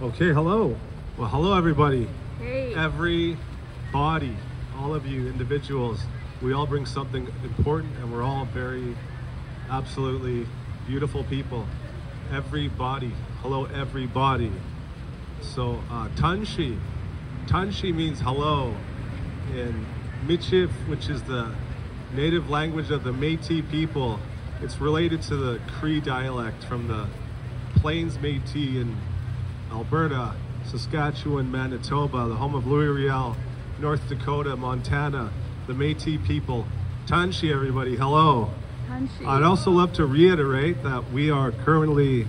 Okay, hello. Well, hello everybody. Hey. Everybody, all of you individuals, we all bring something important and we're all very absolutely beautiful people. Everybody, hello everybody. So Tanshi. Tanshi means hello in Michif, which is the native language of the Métis people. It's related to the Cree dialect from the Plains Métis in Alberta, Saskatchewan, Manitoba, the home of Louis Riel, North Dakota, Montana, the Métis people. Tanshi, everybody, hello. Tanshi. I'd also love to reiterate that we are currently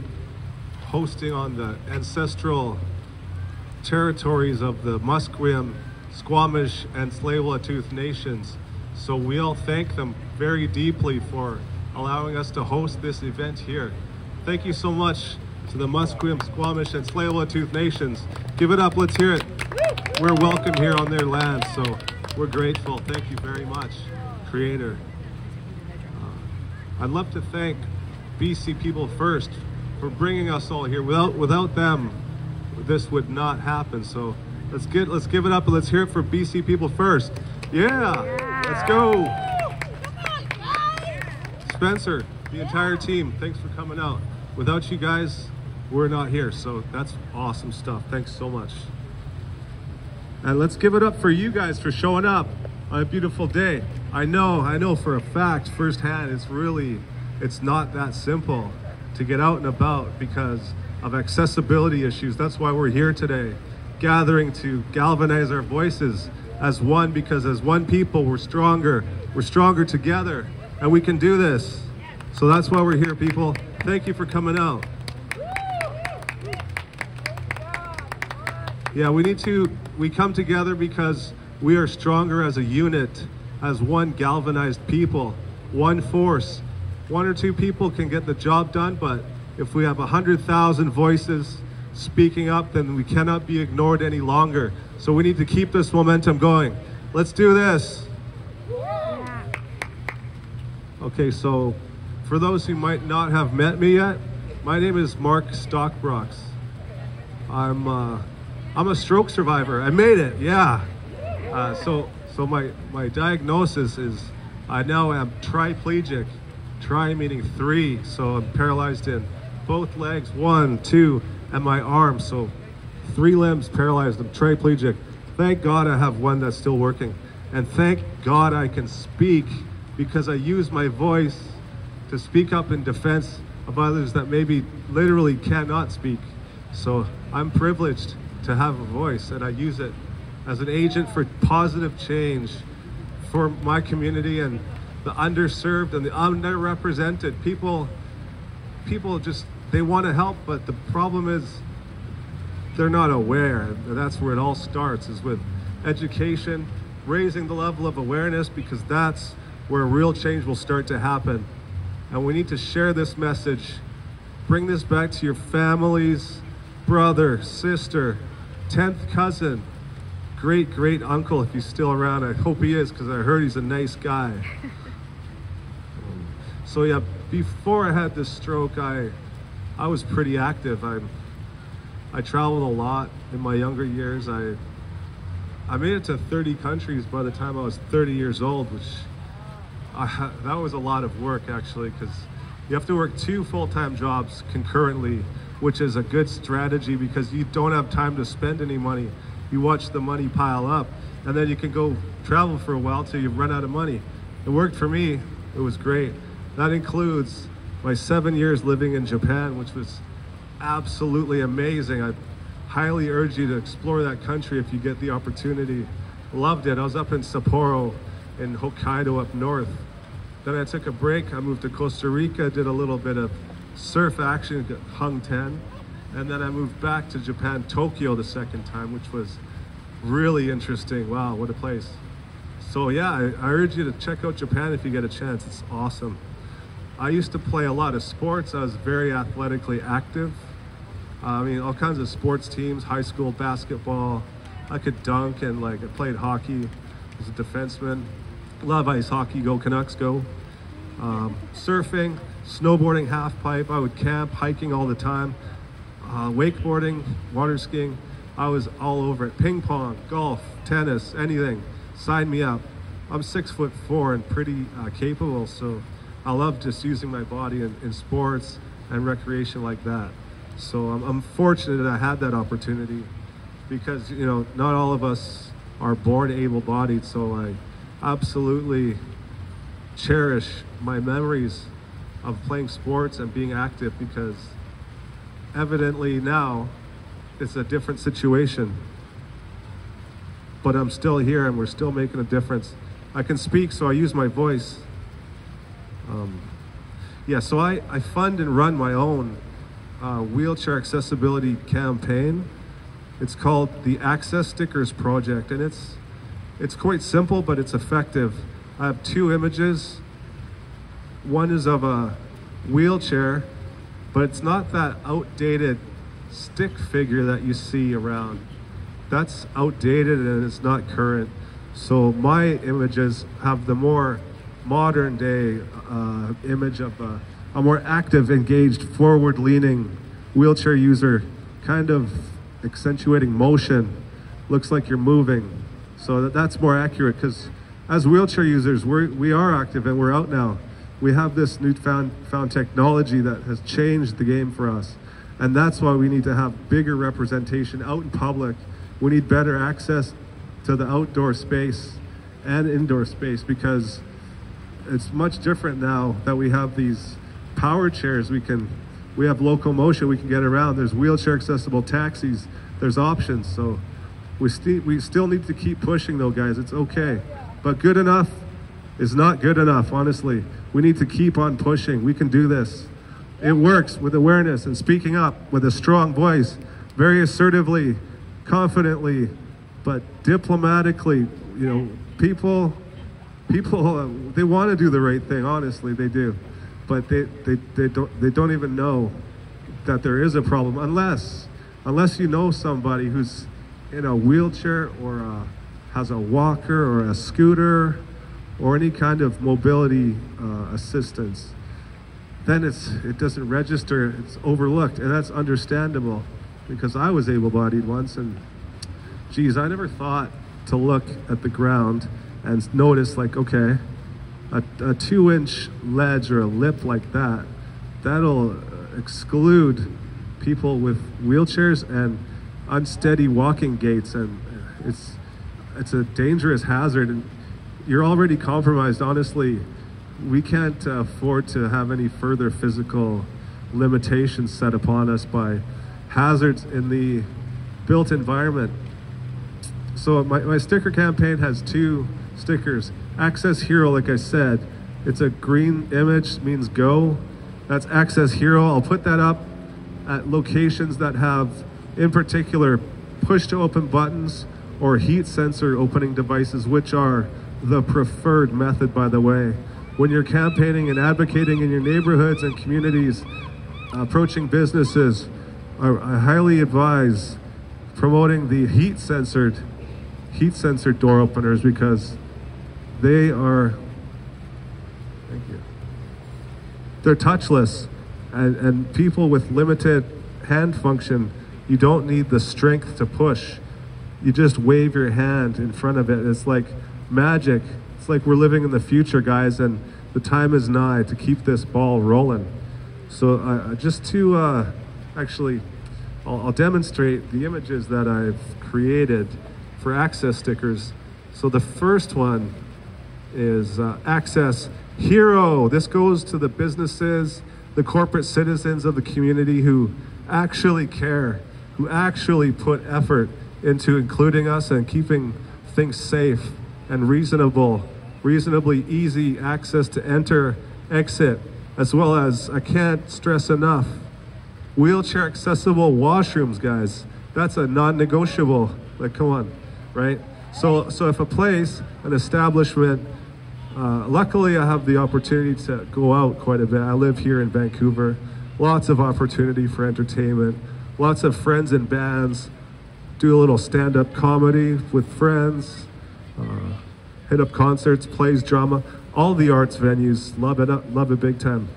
hosting on the ancestral territories of the Musqueam, Squamish, and Tsleil-Waututh nations. So we'll thank them very deeply for allowing us to host this event here. Thank you so much to the Musqueam, Squamish, and Tsleil-Waututh nations. Give it up, let's hear it. We're welcome here on their land, so we're grateful. Thank you very much, Creator. I'd love to thank BC People First for bringing us all here. Without them, this would not happen. So let's give it up and let's hear it for BC People First. Yeah. Let's go. Spencer, the entire team, thanks for coming out. Without you guys, we're not here, so that's awesome stuff. Thanks so much. And let's give it up for you guys for showing up on a beautiful day. I know for a fact, firsthand, it's not that simple to get out and about because of accessibility issues. That's why we're here today, gathering to galvanize our voices as one, because as one people, we're stronger together, and we can do this. So that's why we're here, people. Thank you for coming out. Yeah, we come together because we are stronger as a unit, as one galvanized people, one force. One or two people can get the job done, but if we have 100,000 voices speaking up, then we cannot be ignored any longer. So we need to keep this momentum going. Let's do this. Okay, so for those who might not have met me yet, my name is Mark Stockbrooks. I'm a stroke survivor. I made it, yeah. So my diagnosis is I now am triplegic. Tri meaning 3, so I'm paralyzed in both legs, 1, 2, and my arm. So 3 limbs paralyzed. I'm triplegic. Thank God I have one that's still working, and thank God I can speak because I use my voice to speak up in defense of others that maybe literally cannot speak. So I'm privileged to have a voice, and I use it as an agent for positive change for my community and the underserved and the underrepresented. People just, they want to help, but the problem is they're not aware. And that's where it all starts, is with education, raising the level of awareness, because that's where real change will start to happen. And we need to share this message. Bring this back to your families, brother, sister, 10th cousin, great uncle if he's still around. I hope he is, because I heard he's a nice guy. So yeah, before I had this stroke, I was pretty active. I traveled a lot in my younger years. I made it to 30 countries by the time I was 30 years old, which that was a lot of work actually, because you have to work 2 full-time jobs concurrently, which is a good strategy because you don't have time to spend any money. You watch the money pile up, and then you can go travel for a while till you run out of money. It worked for me. It was great. That includes my 7 years living in Japan, which was absolutely amazing. I highly urge you to explore that country if you get the opportunity. Loved it. I was up in Sapporo in Hokkaido up north. Then I took a break. I moved to Costa Rica, did a little bit of surf action, hung 10. And then I moved back to Japan, Tokyo the second time, which was really interesting. Wow, what a place. So yeah, I urge you to check out Japan if you get a chance. It's awesome. I used to play a lot of sports. I was very athletically active. I mean, all kinds of sports teams, high school basketball. I could dunk, and I played hockey as a defenseman. Love ice hockey, go Canucks, go. Surfing, snowboarding, half pipe. I would camp, hiking all the time. wakeboarding, water skiing. I was all over it. Ping pong, golf, tennis, anything. Sign me up. I'm 6'4" and pretty capable, so I love just using my body in sports and recreation like that. So I'm fortunate that I had that opportunity, because not all of us are born able-bodied. So I absolutely cherish my memories of playing sports and being active, because evidently now it's a different situation, but I'm still here and we're still making a difference. I can speak, so I use my voice. So I fund and run my own wheelchair accessibility campaign. It's called the Access Stickers Project, and it's quite simple, but it's effective. I have 2 images. One is of a wheelchair, but it's not that outdated stick figure that you see around. That's outdated and it's not current. So my images have the more modern day image of a more active, engaged, forward-leaning wheelchair user, kind of accentuating motion. Looks like you're moving. So that's more accurate, because as wheelchair users, we are active and we're out now. We have this newfound technology that has changed the game for us. And that's why we need to have bigger representation out in public. We need better access to the outdoor space and indoor space, because it's much different now that we have these power chairs. We have locomotion, we can get around. There's wheelchair accessible taxis, there's options. So we still need to keep pushing though, guys. It's okay. But good enough is not good enough, honestly. We need to keep on pushing. We can do this. It works with awareness and speaking up with a strong voice, very assertively, confidently, but diplomatically. People they want to do the right thing, honestly, they do. But they don't even know that there is a problem, unless you know somebody who's in a wheelchair or has a walker or a scooter or any kind of mobility assistance. Then it doesn't register, it's overlooked, and that's understandable, because I was able-bodied once, and geez, I never thought to look at the ground and notice, like, okay, a 2-inch ledge or a lip like that'll exclude people with wheelchairs and unsteady walking gaits, and it's a dangerous hazard, and you're already compromised. Honestly, we can't afford to have any further physical limitations set upon us by hazards in the built environment. So my sticker campaign has 2 stickers. Access Hero, like I said, it's a green image, means go. That's Access Hero. I'll put that up at locations that have, in particular, push to open buttons or heat sensor opening devices, which are the preferred method, by the way. When you're campaigning and advocating in your neighborhoods and communities, approaching businesses, I highly advise promoting the heat censored door openers, because they're touchless, and people with limited hand function, you don't need the strength to push. You just wave your hand in front of it. It's like magic. It's like we're living in the future, guys, and the time is nigh to keep this ball rolling. So just to actually, I'll demonstrate the images that I've created for access stickers. So the first one is Access Hero. This goes to the businesses, the corporate citizens of the community who actually care, who actually put effort into including us and keeping things safe and reasonably easy access to enter, exit, as well as, I can't stress enough, wheelchair accessible washrooms, guys. That's a non-negotiable. Like, come on, right? So if a place, an establishment, luckily I have the opportunity to go out quite a bit. I live here in Vancouver. Lots of opportunity for entertainment, lots of friends and bands, do a little stand-up comedy with friends, hit up concerts, plays, drama, all the arts venues, love it big time.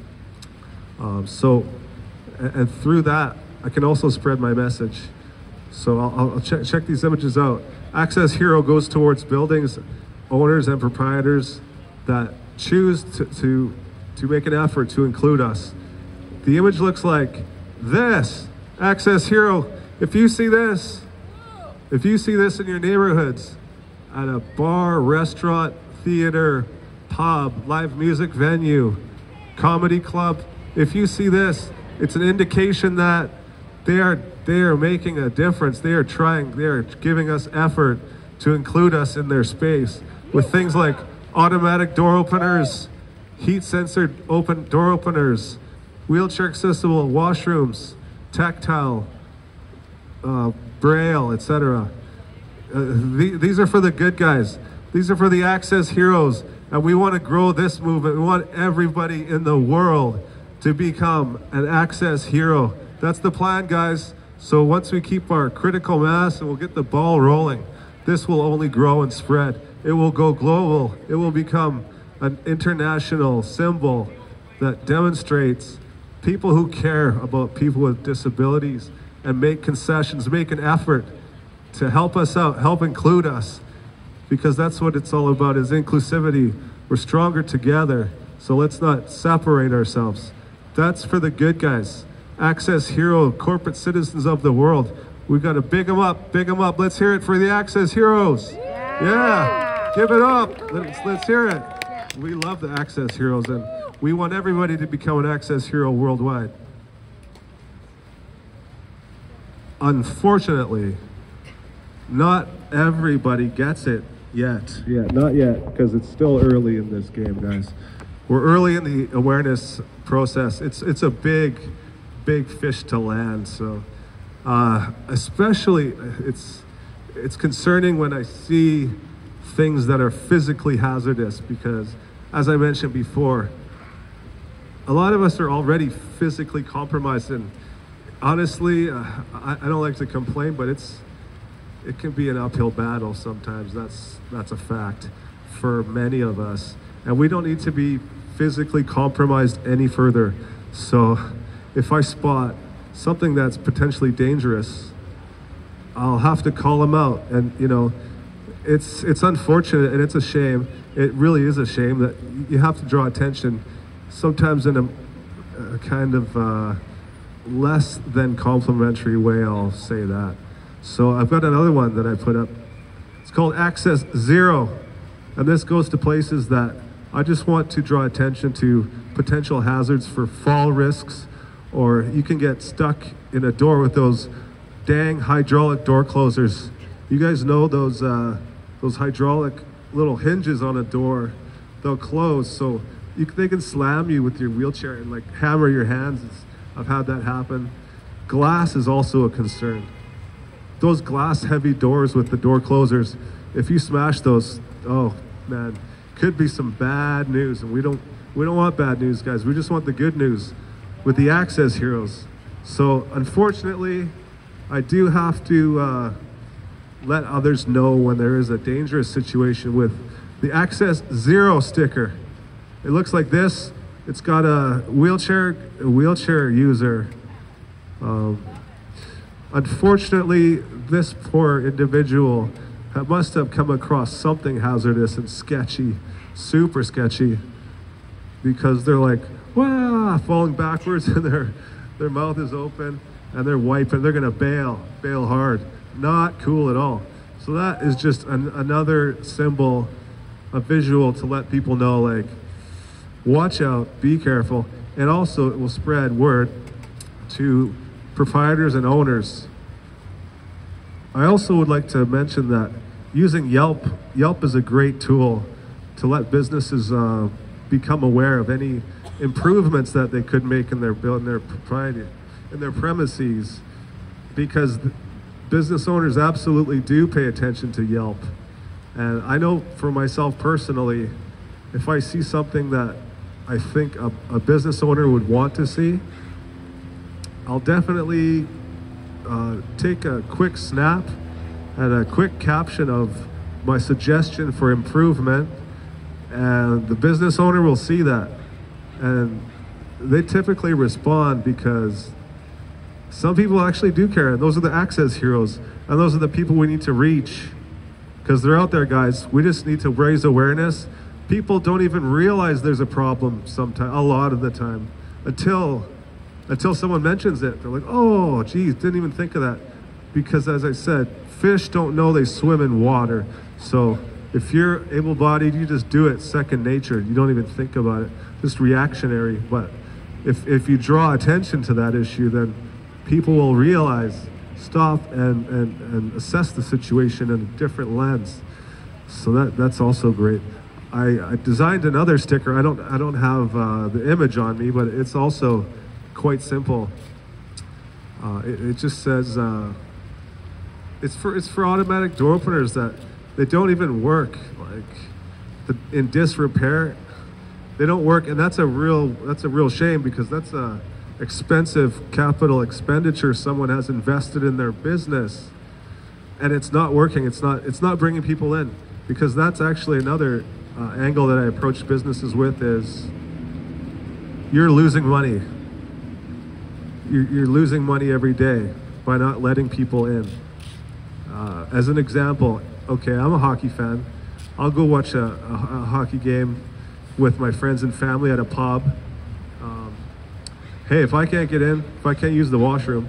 And through that, I can also spread my message. So I'll check these images out. Access Hero goes towards buildings, owners and proprietors that choose to make an effort to include us. The image looks like this. Access Hero. If you see this in your neighborhoods, at a bar, restaurant, theater, pub, live music venue, comedy club, if you see this, it's an indication that they are making a difference. They are giving us effort to include us in their space with things like automatic door openers, heat censored door openers, wheelchair accessible washrooms, tactile, braille, etc. These are for the good guys. These are for the Access Heroes, and we want to grow this movement. We want everybody in the world to become an Access Hero. That's the plan, guys. So once we keep our critical mass and we'll get the ball rolling, this will only grow and spread. It will go global. It will become an international symbol that demonstrates people who care about people with disabilities and make concessions, make an effort to help us out, help include us, because that's what it's all about, is inclusivity. We're stronger together, so let's not separate ourselves. That's for the good guys. Access Hero, corporate citizens of the world. We've got to big them up, big them up. Let's hear it for the Access Heroes. Yeah, give it up. Let's hear it. We love the Access Heroes, and we want everybody to become an Access Hero worldwide. Unfortunately, not everybody gets it yet. Yeah, not yet, because it's still early in this game, guys. We're early in the awareness process. It's a big fish to land. So especially it's concerning when I see things that are physically hazardous, because as I mentioned before, a lot of us are already physically compromised, and honestly, I don't like to complain, but it can be an uphill battle sometimes. That's a fact for many of us, and we don't need to be physically compromised any further. So if I spot something that's potentially dangerous, I'll have to call them out. And you know, it's unfortunate and it's a shame. It really is a shame that you have to draw attention, sometimes in a kind of less than complimentary way, I'll say that. So I've got another one that I put up. It's called Access Zero, and this goes to places that I just want to draw attention to potential hazards for fall risks, or you can get stuck in a door with those dang hydraulic door closers. You guys know those hydraulic little hinges on a door. They'll close, so they can slam you with your wheelchair and like hammer your hands. I've had that happen. Glass is also a concern. Those glass heavy doors with the door closers, if you smash those, oh man, could be some bad news, and we don't want bad news, guys. We just want the good news with the Access Heroes. So unfortunately, I do have to let others know when there is a dangerous situation with the Access Zero sticker. It looks like this. It's got a wheelchair user. Unfortunately, this poor individual must have come across something hazardous and sketchy, super sketchy, because they're like, wow, falling backwards, and their mouth is open, and they're wiping. They're gonna bail hard. Not cool at all. So that is just another symbol, a visual to let people know, like, watch out, be careful, and also it will spread word to proprietors and owners. I also would like to mention that using Yelp is a great tool to let businesses become aware of any improvements that they could make in their propriety, in their premises, because business owners absolutely do pay attention to Yelp. And I know for myself personally, if I see something that I think a business owner would want to see, I'll definitely take a quick snap and a quick caption of my suggestion for improvement, and the business owner will see that, and they typically respond because Some people actually do care. Those are the access heroes, and those are the people we need to reach, because they're out there, guys. We just need to raise awareness. People don't even realize there's a problem sometimes, a lot of the time, until someone mentions it. They're like, oh, geez, didn't even think of that. Because as I said, fish don't know they swim in water. So if you're able-bodied, you just do it second nature. You don't even think about it, just reactionary. But if you draw attention to that issue, then people will realize, stop and assess the situation in a different lens. So that's also great. I designed another sticker. I don't have the image on me, but it's also quite simple. It just says it's for automatic door openers that they don't even work, like in disrepair. They don't work, and that's a real shame, because that's a expensive capital expenditure someone has invested in their business, and it's not working. It's not bringing people in, because that's actually another angle that I approach businesses with is you're losing money. You're losing money every day by not letting people in. As an example, okay, I'm a hockey fan. I'll go watch a hockey game with my friends and family at a pub. Hey, if I can't get in, if I can't use the washroom,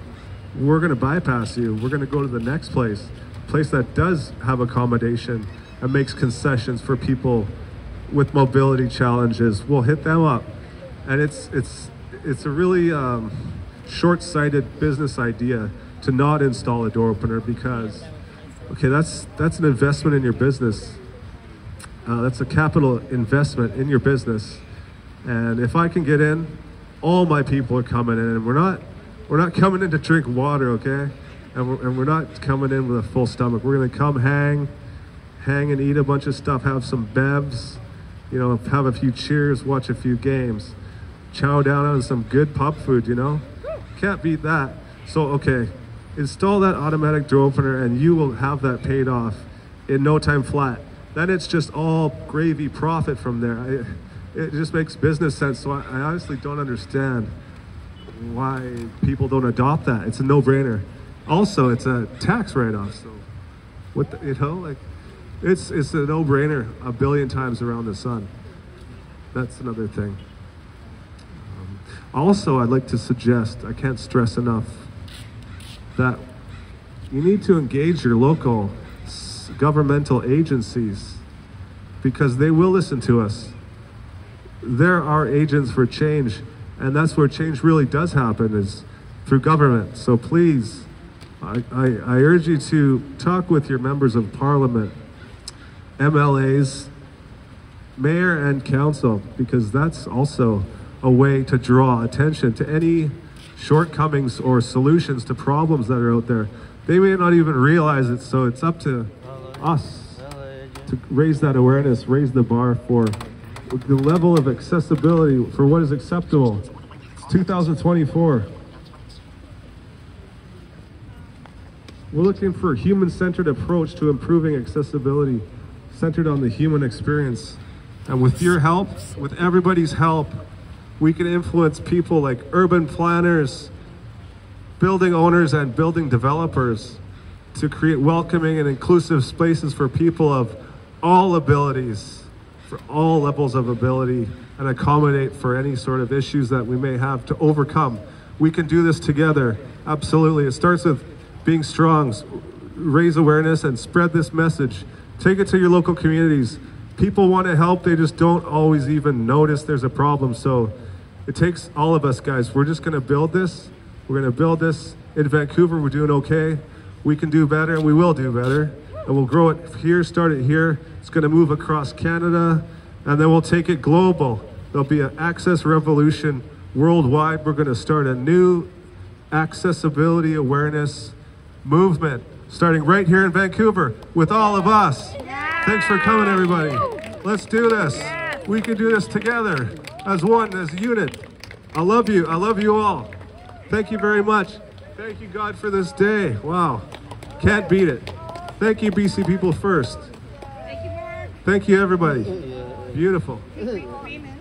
we're gonna bypass you. We're gonna go to the next place that does have accommodation and makes concessions for people with mobility challenges. We'll hit them up. And it's a really short-sighted business idea to not install a door opener, because okay, that's an investment in your business. That's a capital investment in your business. And if I can get in, all my people are coming in, and we're not coming in to drink water, okay? And we're not coming in with a full stomach. We're gonna come hang and eat a bunch of stuff, have some bevs, you know, have a few cheers, watch a few games, chow down on some good pub food, you know? Can't beat that. So, okay, install that automatic door opener and you will have that paid off in no time flat. Then it's just all gravy profit from there. It just makes business sense. So I honestly don't understand why people don't adopt that. It's a no-brainer. Also, it's a tax write-off. So, what the, you know, like, it's a no-brainer a billion times around the sun. That's another thing. Also, I'd like to suggest, I can't stress enough, that you need to engage your local governmental agencies, because they will listen to us. There are agents for change, and that's where change really does happen, is through government. So please, I urge you to talk with your members of parliament, MLAs, mayor and council, because that's also a way to draw attention to any shortcomings or solutions to problems that are out there. They may not even realize it, so it's up to us to raise that awareness, raise the bar for the level of accessibility for what is acceptable. It's 2024. We're looking for a human-centered approach to improving accessibility, centered on the human experience. And with your help, with everybody's help, we can influence people like urban planners, building owners, and building developers to create welcoming and inclusive spaces for people of all abilities, for all levels of ability, and accommodate for any sort of issues that we may have to overcome. We can do this together, absolutely. It starts with being strong, raise awareness, and spread this message. Take it to your local communities. People want to help, they just don't always even notice there's a problem. So it takes all of us, guys. We're just gonna build this. We're gonna build this in Vancouver. We're doing okay. We can do better, and we will do better. And we'll grow it here, start it here. It's gonna move across Canada, and then we'll take it global. There'll be an access revolution worldwide. We're gonna start a new accessibility awareness movement, starting right here in Vancouver with all of us. Thanks for coming, everybody. Let's do this. We can do this together as one, as a unit. I love you. I love you all. Thank you very much. Thank you, God, for this day. Wow. Can't beat it. Thank you, BC People First. Thank you, Mark. Thank you, everybody. Beautiful. Thank you for being here.